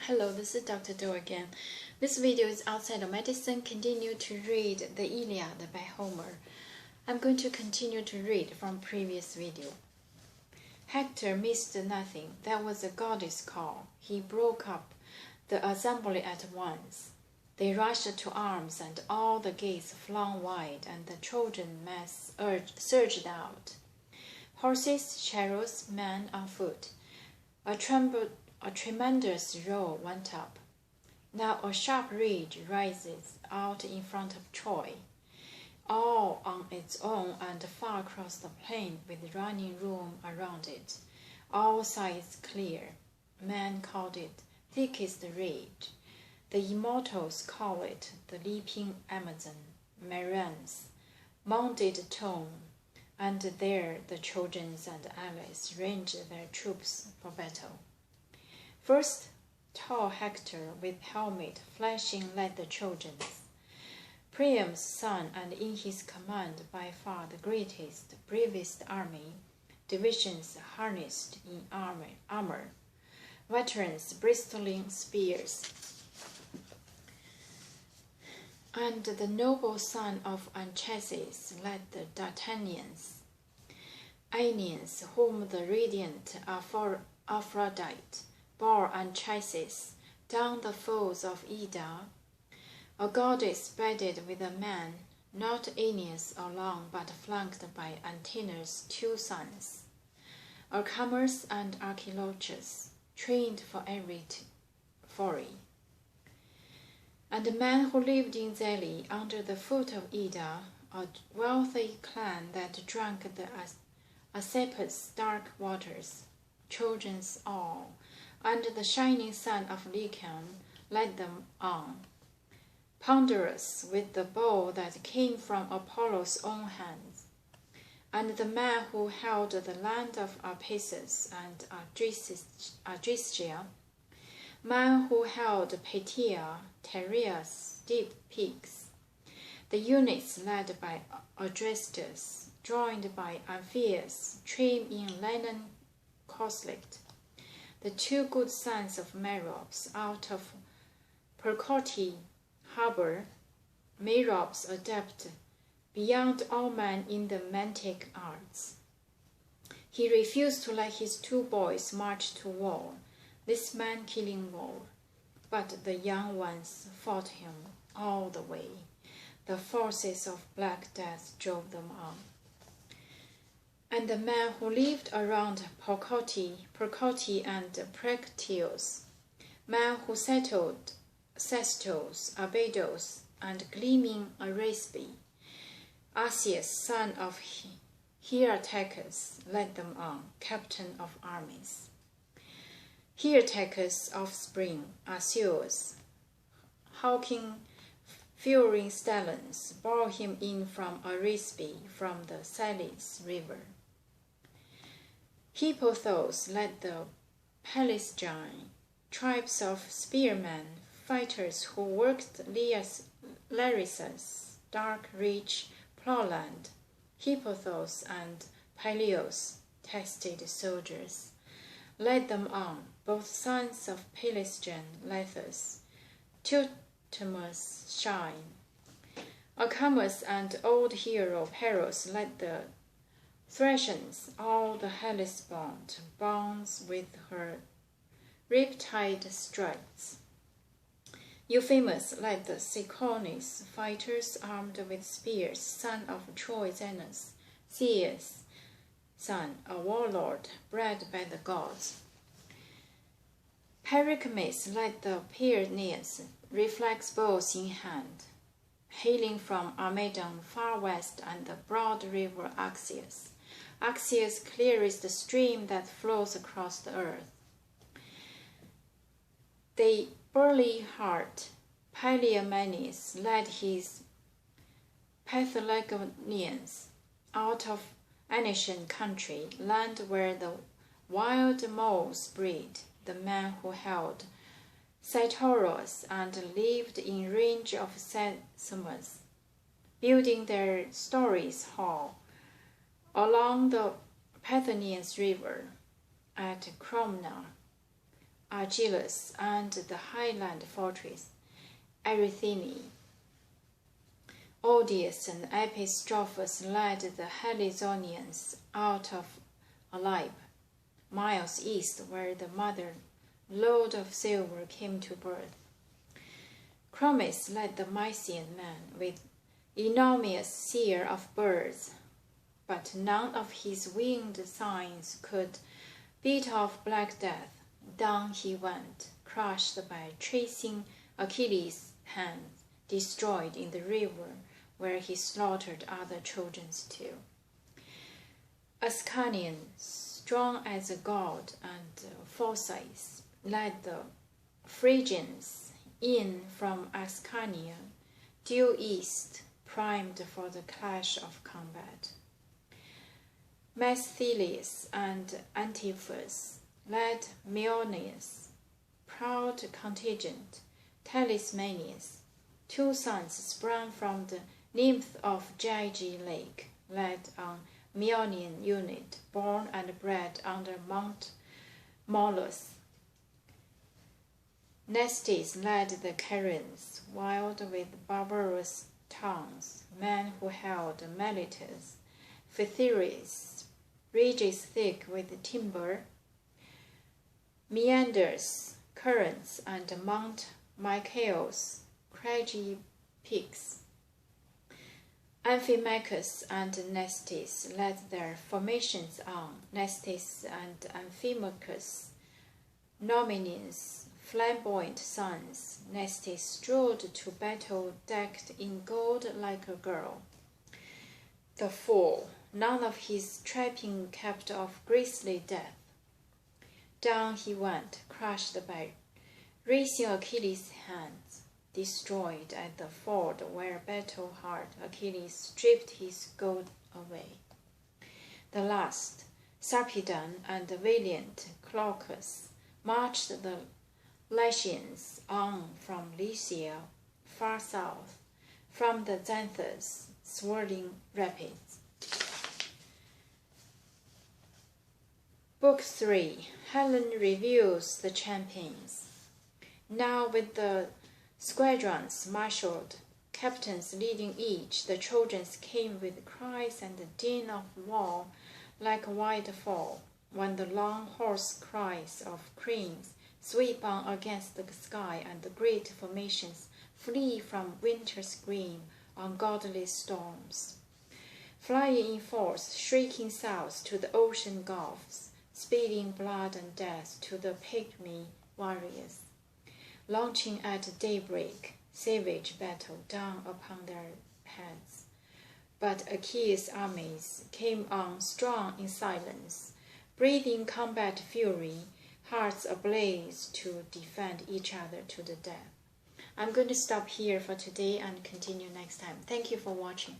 Hello, this is Dr. Do again. This video is outside of medicine. Continue to read the Iliad by Homer. I'm going to continue to read from previous video. Hector missed nothing. There was a goddess call. He broke up the assembly at once. They rushed to arms, and all the gates flung wide, and the Trojan mass surged out. Horses, chariots, men on foot. A tremendous roar went up. Now a sharp ridge rises out in front of Troy, all on its own and far across the plain with running room around it, all sides clear. Men called it thickest ridge. The immortals call it the leaping Amazon, Marine's mounted tone, and there the Trojans and allies ranged their troops for battle. First, tall Hector with helmet flashing led the Trojans. Priam's son, and in his command by far the greatest, bravest army, divisions harnessed in armor, veterans bristling spears. And the noble son of Anchises led the Dardanians, Aenians, whom the radiant Aphrodite bore Anchises down the falls of Ida, a goddess bedded with a man, not Aeneas alone, but flanked by Antenor's two sons, Alcamus and Archilochus, trained for every foray. And the man who lived in Zeli, under the foot of Ida, a wealthy clan that drank the Asepus' dark waters, Trojans all, and the shining son of Lycaon led them on, ponderous with the bow that came from Apollo's own hands. And the man who held the land of Arpasus and Adristia, man who held Petea, Terea's deep peaks, the units led by Adrestus, joined by Amphius, trim in linen corselet, the two good sons of Merops out of Percote harbor, Merops adept beyond all men in the Mantic arts. He refused to let his two boys march to war, this man-killing war, but the young ones fought him all the way. The forces of Black Death drove them on. And the men who lived around Percote and Practius, men who settled Sestos, Abydos, and gleaming Aresbe, Asius, son of Hyrtacus, led them on, captain of armies. Hyrtacus' offspring, Asius, hawking fury stallions, bore him in from Aresbe, from the Salis river. Hippothous led the Palestine, tribes of spearmen, fighters who worked Larissa's dark, rich plowland. Hippothous and Peleus, tested soldiers, led them on, both sons of Pelasgian Lethus, Teutomus shine. Alcamus and old hero Paros led the Thracians, all the Hellespont bonds with her riptide strides. Euphemus led the Siconis, fighters armed with spears, son of Troilus, Zeus' son, a warlord bred by the gods. Pericles led the Pyrenees, reflex bows in hand, hailing from Armedon far west and the broad river Axius. Axius clearest the stream that flows across the earth. The burly heart Palaemenes led his Paphlagonians out of Anician country, land where the wild moles breed, the man who held Cytorus and lived in range of Sesamus, building their stories hall along the Pathonian river at Cromna, Argilus, and the highland fortress Erythini. Odius and Epistrophus led the Halizonians out of Alybe, miles east, where the mother lord of silver came to birth. Chromis led the Mysian men with enormous seer of birds, but none of his winged signs could beat off Black Death. Down he went, crushed by tracing Achilles' hands, destroyed in the river, where he slaughtered other children too. Ascanian, strong as a god, and Phorcys led the Phrygians in from Ascania, due east, primed for the clash of combat. Mesthelius and Antiphus led Meonius, proud contingent, Talismanius, two sons sprung from the nymph of Gyge Lake, led on Meonian unit, born and bred under Mount Molus. Nestis led the Carians, wild with barbarous tongues, men who held Miletus. Phytheris, ridges thick with timber, meanders, currents, and Mount Michael's craggy peaks. Amphimachus and Nestis led their formations on. Nestis and Amphimachus, Nominins, flamboyant sons. Nestis strode to battle decked in gold like a girl. The fool, none of his trapping kept off grisly death. Down he went, crushed by racing Achilles' hands, destroyed at the ford where battle-hard Achilles stripped his gold away. The last, Sarpedon and the valiant Glaucus, marched the Lycians on from Lycia, far south, from the Xanthus, swirling rapids. Book 3. Helen reviews the champions. Now with the squadrons marshaled, captains leading each, the Trojans came with cries and the din of war like a waterfall, when the long hoarse cries of cranes sweep on against the sky and the great formations flee from winter's grim, ungodly storms. Flying in force, shrieking south to the ocean gulfs, speeding blood and death to the pygmy warriors, launching at daybreak, savage battle down upon their heads. But Achilles' armies came on strong in silence, breathing combat fury, hearts ablaze to defend each other to the death. I'm going to stop here for today and continue next time. Thank you for watching.